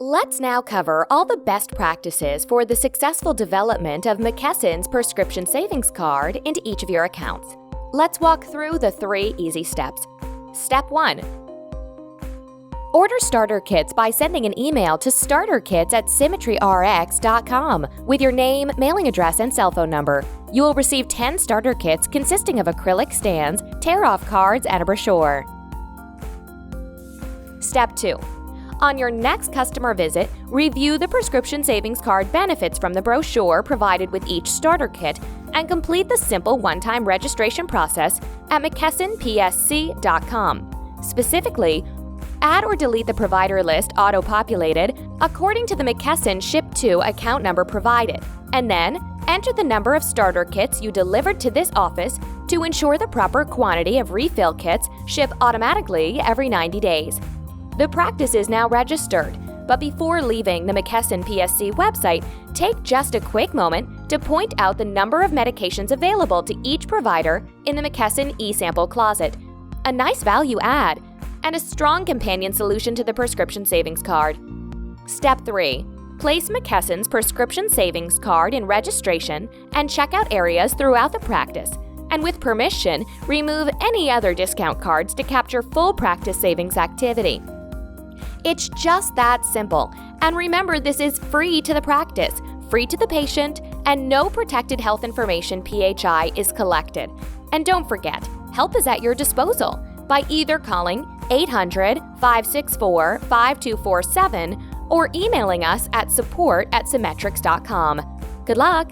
Let's now cover all the best practices for the successful development of McKesson's prescription savings card into each of your accounts. Let's walk through the 3 easy steps. Step 1. Order starter kits by sending an email to starterkits@symmetryrx.com with your name, mailing address, and cell phone number. You will receive 10 starter kits consisting of acrylic stands, tear-off cards, and a brochure. Step 2. On your next customer visit, review the prescription savings card benefits from the brochure provided with each starter kit and complete the simple one-time registration process at McKessonPSC.com. Specifically, add or delete the provider list auto-populated according to the McKesson Ship-to account number provided, and then enter the number of starter kits you delivered to this office to ensure the proper quantity of refill kits ship automatically every 90 days. The practice is now registered, but before leaving the McKesson PSC website, take just a quick moment to point out the number of medications available to each provider in the McKesson e-sample closet. A nice value add, and a strong companion solution to the prescription savings card. Step 3. Place McKesson's prescription savings card in registration and checkout areas throughout the practice, and with permission, remove any other discount cards to capture full practice savings activity. It's just that simple. And remember, this is free to the practice, free to the patient, and no protected health information (PHI) is collected. And don't forget, help is at your disposal by either calling 800-564-5247 or emailing us at support@symmetrix.com. Good luck!